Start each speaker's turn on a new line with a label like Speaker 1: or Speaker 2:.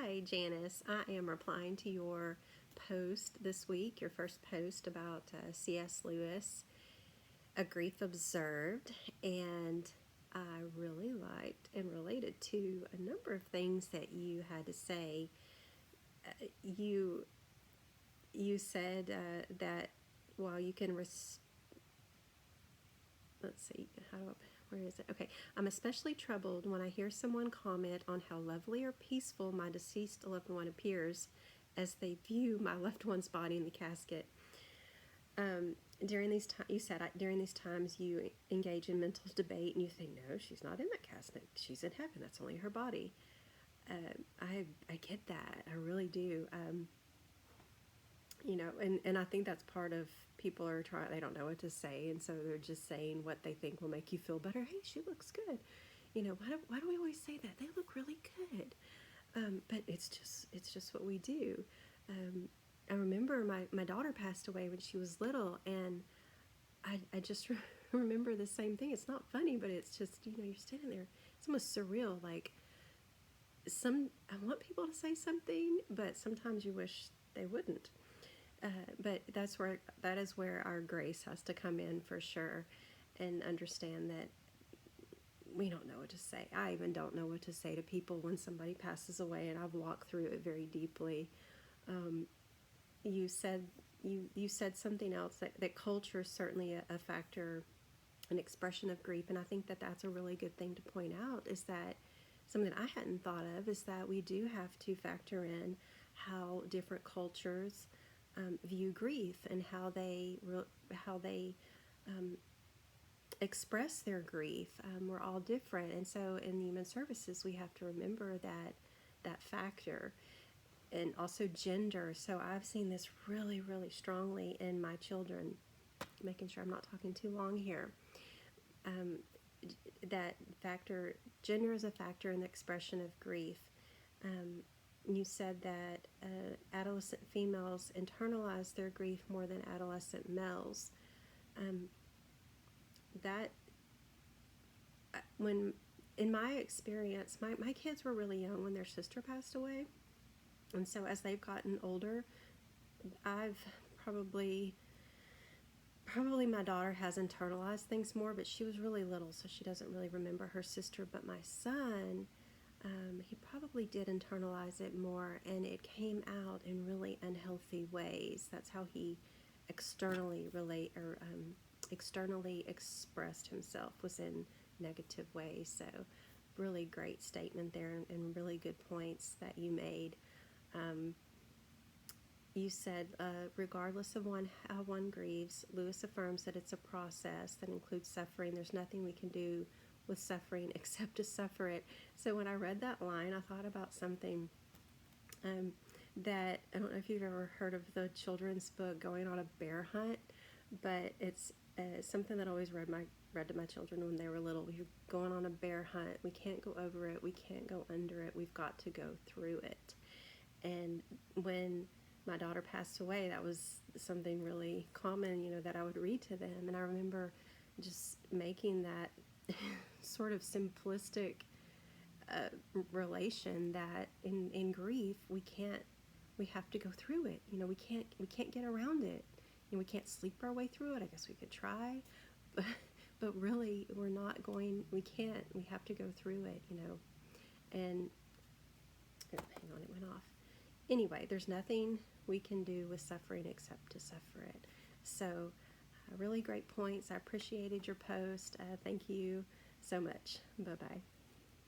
Speaker 1: Hi, Janice. I am replying to your post this week, your first post about C.S. Lewis, A Grief Observed, and I really liked and related to a number of things that you had to say. You said that while you can let's see, where is it? Okay. I'm especially troubled when I hear someone comment on how lovely or peaceful my deceased loved one appears as they view my loved one's body in the casket. During these times you engage in mental debate and you think, no, she's not in that casket. She's in heaven. That's only her body. I get that. I really do. And I think that's part of people they don't know what to say, and so they're just saying what they think will make you feel better. Hey, she looks good. Why do we always say that? They look really good. But it's just what we do. I remember my daughter passed away when she was little, and I just remember the same thing. It's not funny, but it's just, you're standing there. It's almost surreal. Like, I want people to say something, but sometimes you wish they wouldn't. But that is where our grace has to come in for sure, and understand that we don't know what to say. I even don't know what to say to people when somebody passes away, and I've walked through it very deeply. You said something else, that culture is certainly a factor, an expression of grief, and I think that that's a really good thing to point out, is that something I hadn't thought of is that we do have to factor in how different cultures view grief and how they express their grief. We're all different, and so in human services we have to remember that factor, and also gender. So I've seen this really, really strongly in my children, making sure I'm not talking too long here. That factor, gender is a factor in the expression of grief. You said that adolescent females internalize their grief more than adolescent males. When in my experience, my kids were really young when their sister passed away, and so as they've gotten older, I've probably my daughter has internalized things more, but she was really little, so she doesn't really remember her sister. But my son, he probably did internalize it more, and it came out in really unhealthy ways. That's how he externally expressed himself, was in negative ways. So really great statement there, and really good points that you made. You said, regardless of how one grieves, Lewis affirms that it's a process that includes suffering. There's nothing we can do with suffering except to suffer it. So when I read that line, I thought about something that, I don't know if you've ever heard of the children's book Going on a Bear Hunt, but it's something that I always read to my children when they were little. You're going on a bear hunt. We can't go over it. We can't go under it. We've got to go through it. And when my daughter passed away, that was something really common, that I would read to them. And I remember just making that sort of simplistic relation that in grief we have to go through it. We can't get around it. We can't sleep our way through it. I guess we could try, but really we can't. We have to go through it. And hang on, it went off. Anyway, there's nothing we can do with suffering except to suffer it. So really great points. I appreciated your post. Thank you so much. Bye-bye.